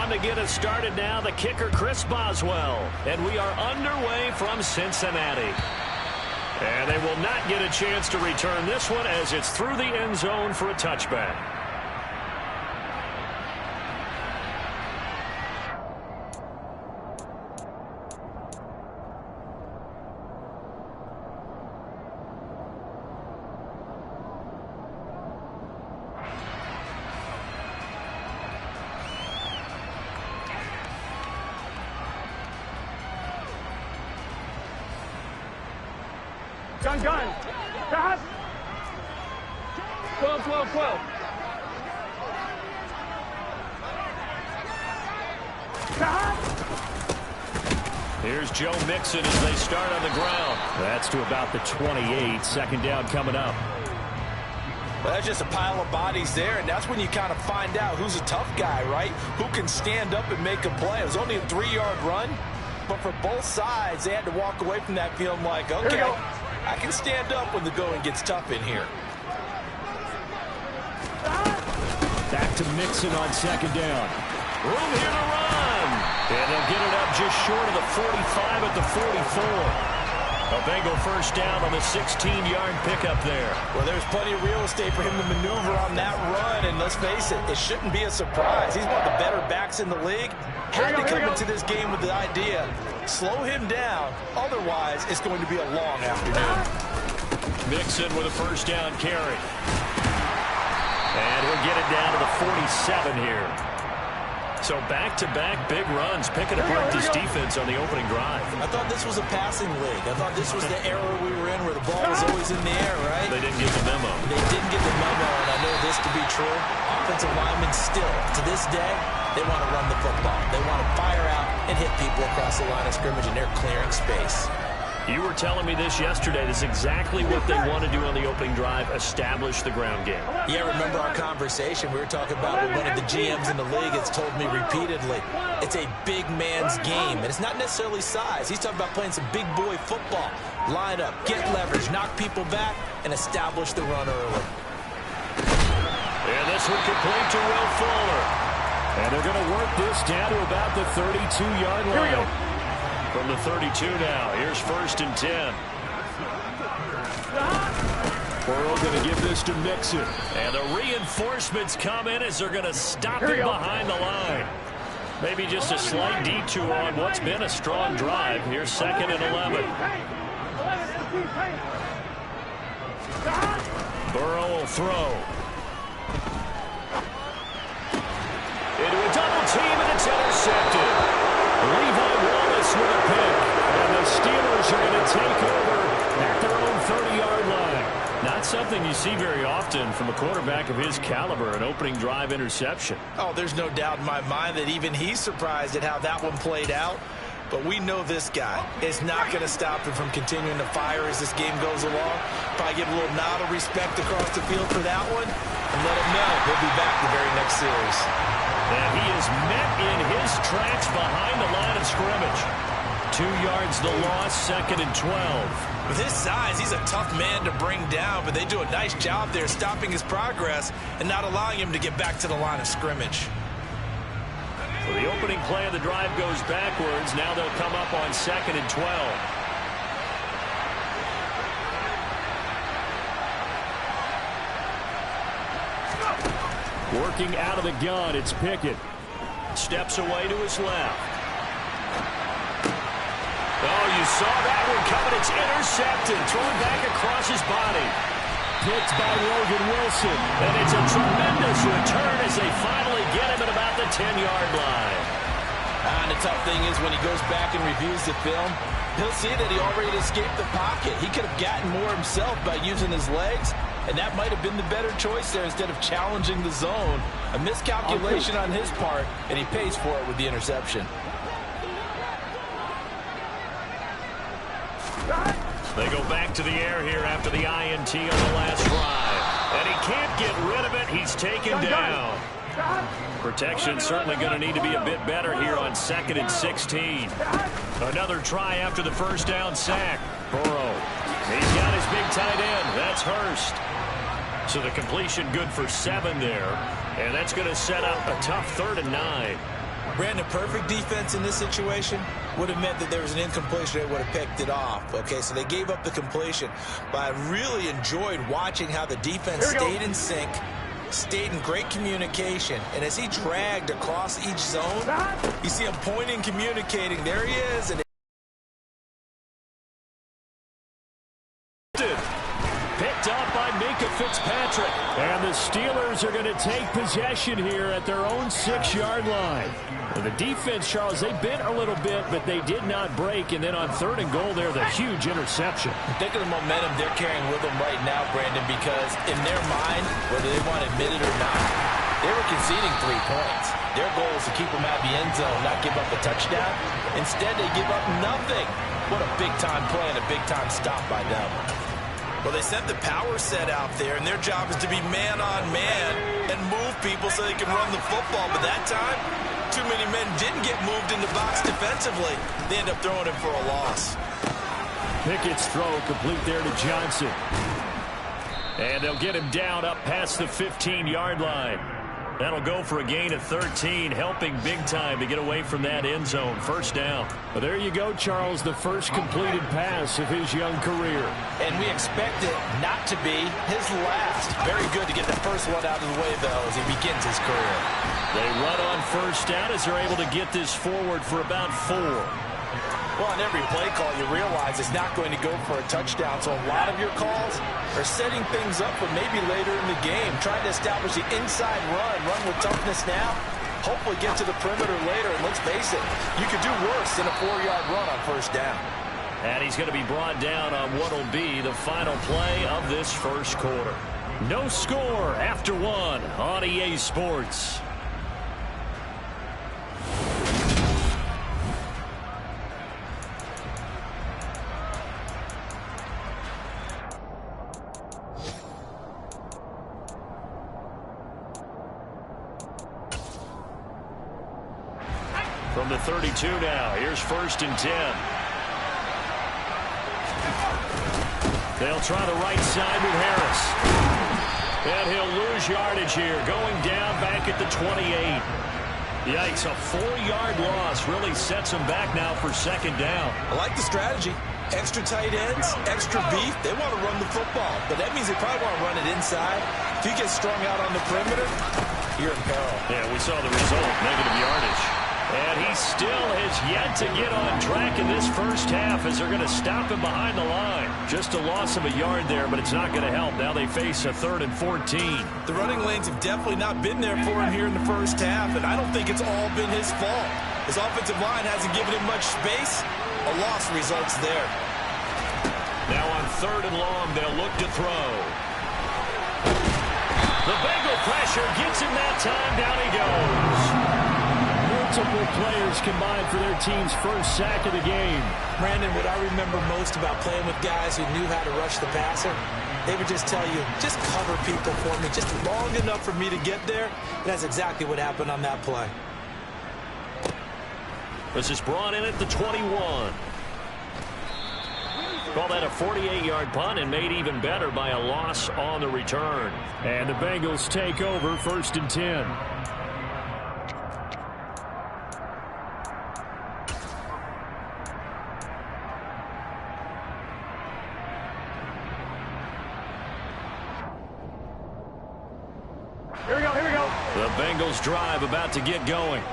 on to get us started now, the kicker Chris Boswell. And we are underway from Cincinnati. And they will not get a chance to return this one as it's through the end zone for a touchback. Gun. Pass. 12. Here's Joe Mixon as they start on the ground. That's to about the 28. Second down coming up. Well, that's just a pile of bodies there, and that's when you kind of find out who's a tough guy, right? Who can stand up and make a play. It was only a 3-yard run, but for both sides, they had to walk away from that feeling like, okay, I can stand up when the going gets tough in here. Back to Mixon on second down. Room here to run. And they'll get it up just short of the 45 at the 44. A Bengal first down on the 16-yard pickup there. Well, there's plenty of real estate for him to maneuver on that run, and let's face it, it shouldn't be a surprise. He's one of the better backs in the league. Had to come into this game with the idea, slow him down, otherwise it's going to be a long afternoon. Mixon with a first down carry. And he'll get it down to the 47 here. So back-to-back big runs, picking apart this defense on the opening drive. I thought this was a passing league. I thought this was the era we were in where the ball was always in the air, right? They didn't get the memo. They didn't get the memo, and I know this to be true. Offensive linemen still, to this day, they want to run the football. They want to fire out and hit people across the line of scrimmage, and they're clearing space. You were telling me this yesterday. This is exactly what they want to do on the opening drive, establish the ground game. Yeah, remember our conversation? We were talking about what one of the GMs in the league has told me repeatedly. It's a big man's game, and it's not necessarily size. He's talking about playing some big boy football. Line up, get leverage, knock people back, and establish the run early. And this one complete to Will Fuller. And they're going to work this down to about the 32-yard line. Here we go. From the 32 now, here's 1st and 10. Burrow going to give this to Mixon. And the reinforcements come in as they're going to stop him behind the line. Maybe just a slight detour on what's been a strong drive. Here's 2nd and 11. Burrow will throw. Into a double team, and it's intercepted. Levi Wallace with a pick, and the Steelers are going to take over at their own 30-yard line. Not something you see very often from a quarterback of his caliber, an opening drive interception. Oh, there's no doubt in my mind that even he's surprised at how that one played out. But we know this guy is not going to stop him from continuing to fire as this game goes along. Probably give a little nod of respect across the field for that one, and let him know he'll be back the very next series. And he is met in his tracks behind the line of scrimmage. 2 yards the loss, 2nd and 12. With his size, he's a tough man to bring down, but they do a nice job there stopping his progress and not allowing him to get back to the line of scrimmage. So the opening play of the drive goes backwards. Now they'll come up on 2nd and 12. Working out of the gun, it's Pickett. Steps away to his left. Oh, you saw that one coming. It's intercepted. Thrown back across his body. Picked by Logan Wilson. And it's a tremendous return as they finally get him at about the 10-yard line. And the tough thing is when he goes back and reviews the film, he'll see that he already escaped the pocket. He could have gotten more himself by using his legs. And that might have been the better choice there instead of challenging the zone. A miscalculation on his part, and he pays for it with the interception. They go back to the air here after the INT on the last drive. And he can't get rid of it. He's taken down. Protection certainly going to need to be a bit better here on 2nd and 16. Another try after the first down sack. Burrow. He's got his big tight end. That's Hurst. So the completion good for 7 there. And that's going to set up a tough 3rd and 9. Brandon, perfect defense in this situation would have meant that there was an incompletion. They would have picked it off. Okay, so they gave up the completion. But I really enjoyed watching how the defense stayed in sync, stayed in great communication. And as he dragged across each zone, you see him pointing, communicating. There he is. And picked up by Minka Fitzpatrick. And the Steelers are going to take possession here at their own 6-yard line. And the defense, Charles, they bent a little bit, but they did not break. And then on 3rd and goal there, the huge interception. Think of the momentum they're carrying with them right now, Brandon, because in their mind, whether they want to admit it or not, they were conceding 3 points. Their goal is to keep them out of the end zone, not give up a touchdown. Instead, they give up nothing. What a big-time play and a big-time stop by them. Well, they sent the power set out there, and their job is to be man-on-man and move people so they can run the football. But that time, too many men didn't get moved in the box defensively. They end up throwing it for a loss. Pickett's throw complete there to Johnson. And they'll get him down up past the 15-yard line. That'll go for a gain of 13, helping big time to get away from that end zone. 1st down. Well, there you go, Charles, the first completed pass of his young career. And we expect it not to be his last. Very good to get the first one out of the way, though, as he begins his career. They run on 1st down as they're able to get this forward for about 4. Well, on every play call, you realize it's not going to go for a touchdown. So a lot of your calls are setting things up for maybe later in the game, trying to establish the inside run with toughness now, hopefully get to the perimeter later. And let's face it, you could do worse than a 4-yard run on 1st down. And he's going to be brought down on what will be the final play of this 1st quarter. No score after 1 on EA Sports. From the 32 now, here's 1st and 10. They'll try the right side with Harris. And he'll lose yardage here, going down back at the 28. Yikes, a 4-yard loss really sets him back now for 2nd down. I like the strategy. Extra tight ends, extra beef. They want to run the football, but that means they probably want to run it inside. If you get strung out on the perimeter, you're in peril. Yeah, we saw the result, negative yardage. And he still has yet to get on track in this 1st half as they're going to stop him behind the line. Just a loss of a yard there, but it's not going to help. Now they face a 3rd and 14. The running lanes have definitely not been there for him here in the 1st half, and I don't think it's all been his fault. His offensive line hasn't given him much space. A loss results there. Now on 3rd and long, they'll look to throw. The Bengal pressure gets him that time. Down he goes. Multiple players combined for their team's 1st sack of the game. Brandon, what I remember most about playing with guys who knew how to rush the passer, they would just tell you, just cover people for me, just long enough for me to get there. And that's exactly what happened on that play. This is brought in at the 21. Call that a 48-yard punt and made even better by a loss on the return. And the Bengals take over 1st and 10. Here we go, here we go. The Bengals drive about to get going.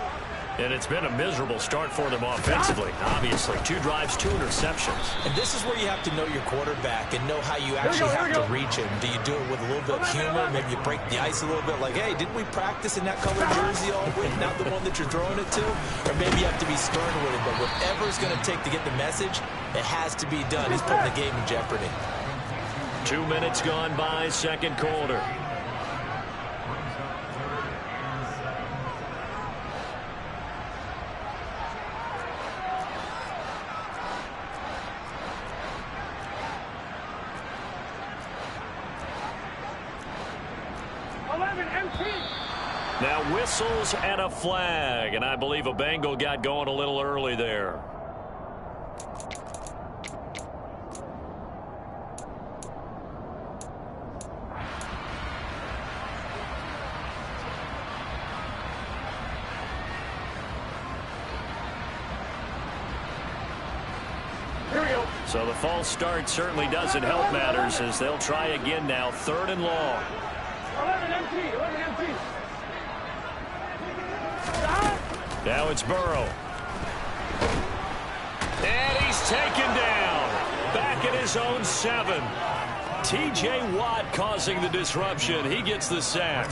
And it's been a miserable start for them offensively. Obviously, 2 drives, 2 interceptions. And this is where you have to know your quarterback and know how you actually have to reach him. Do you do it with a little bit of humor? Maybe you break the ice a little bit like, hey, didn't we practice in that colored jersey all week? Not the one that you're throwing it to? Or maybe you have to be stern with it. But whatever it's going to take to get the message, it has to be done. He's putting the game in jeopardy. 2 minutes gone by, 2nd quarter. Now whistles and a flag, and I believe a Bengal got going a little early there. So the false start certainly doesn't help matters as they'll try again now. 3rd and long. 11 empty. Now it's Burrow. And he's taken down. Back at his own 7. T.J. Watt causing the disruption. He gets the sack.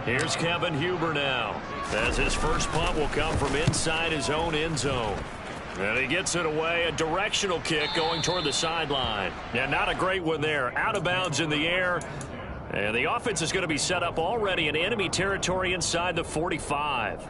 Here's Kevin Huber now, as his first punt will come from inside his own end zone. And he gets it away, a directional kick going toward the sideline. Yeah, not a great one there. Out of bounds in the air. And the offense is going to be set up already in enemy territory inside the 45.